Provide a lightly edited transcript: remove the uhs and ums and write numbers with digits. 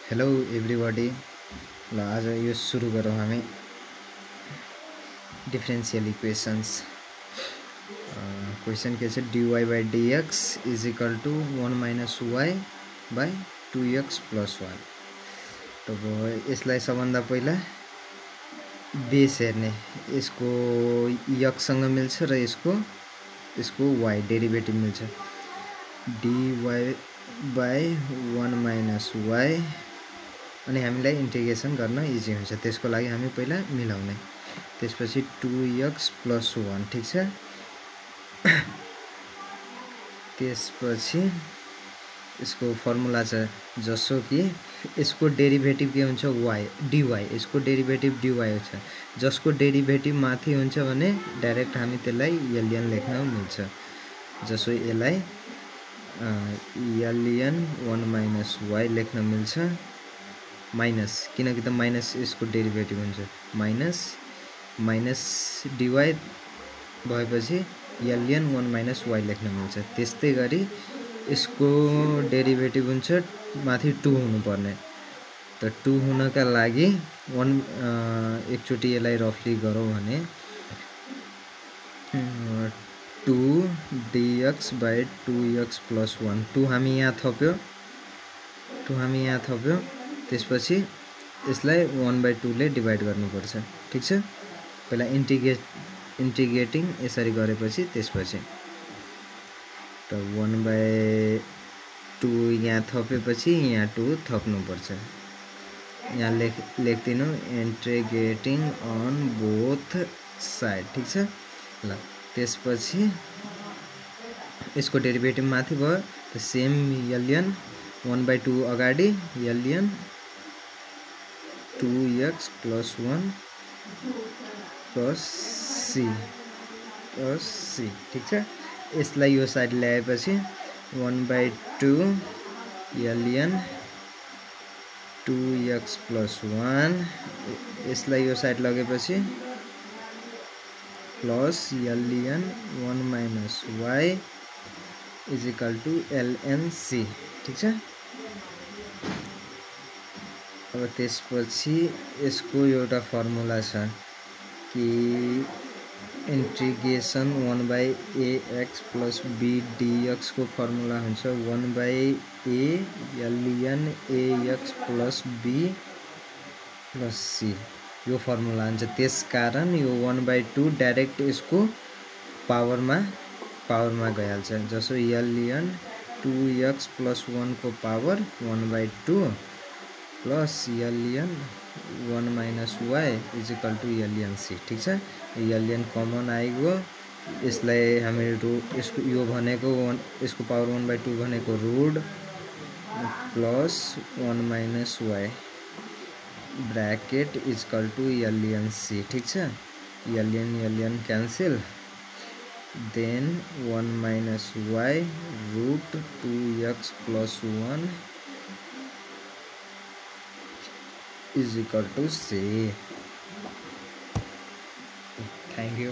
Hello everybody. ल आज यो सुरु गरौँ हामी डिफरेन्शियल इक्वेशन्स। क्वेसन के छ dy by dx is equal to 1 minus y by 2x plus 1। अब यसलाई सबभन्दा पहिला बेस हेर्ने, यसको यक्सँग मिल्छ र यसको y डेरिभेटिभ मिल्छ। dy by 1 minus y अनि हामीलाई इन्टिग्रेसन गर्न इजी हुन्छ। त्यसको लागि हामी पहिला मिलाउने, त्यसपछि 2x plus 1 ठीक छ। त्यसपछि यसको फर्मुला छ जसो कि यसको डेरिभेटिभ के हुन्छ y dy, यसको डेरिभेटिभ dy छ। जसको डेरिभेटिभ माथि हुन्छ भने डाइरेक्ट हामी त्यसलाई ln लेख्न मिल्छ। जसो यसलाई ln 1 minus y लेख्न मिल्छ। माइनस, किनकि त माइनस यसको डेरिभेटिभ हुन्छ, माइनस dy भएपछि ln 1 minus y लेख्न मिल्छ। त्यस्तै गरी यसको डेरिभेटिभ हुन्छ माथि 2 हुनुपर्ने, त 2 हुनका लागि एकचोटि यसलाई रफली गरौँ भने 2 dx by 2x plus 1, 2 हामी यहाँ थप्यो, त्यसपछि यसलाई 1/2 ले डिभाइड गर्नुपर्छ। ठीक छ। पहिला इन्टिग्रेटिङ यसरी गरेपछि त्यसपछि त 1/2 यहाँ थपेपछि यहाँ 2 थप्नुपर्छ। यहाँ लेख्दिनु इन्टिग्रेटिङ अन बोथ साइड। ठीक छ। ल त्यसपछि यसको डेरिभेटिभ माथि भयो, त सेम ln 1/2 अगाडि ln 2x plus 1 plus c ठीक छ। यसलाई यो साइड ल्याएपछि 1/2 ln 2x plus 1, यसलाई यो साइड लगेपछि plus ln 1 minus y is equal to ln c। ठीक छ। अब त्यसपछि यसको एउटा फर्मुला छ कि integration 1/ax plus b dx को फर्मुला हुन्छ 1/a ln ax plus b plus c। यो फर्मुला हुन्छ। त्यसकारण यो 1/2 डाइरेक्ट यसको पावरमा गइहाल्छ। जसो ln 2x plus 1 को power 1/2 plus ln 1 minus y is equal to ln c। ठीक छ। ln कमन आइगयो, यसलाई हामी यसको यो भनेको यसको पावर 1/2 भनेको root plus 1 minus y bracket is equal to ln c। ठीक छ। ln cancel, then 1 minus y root 2x plus 1 is equal to c। Thank you.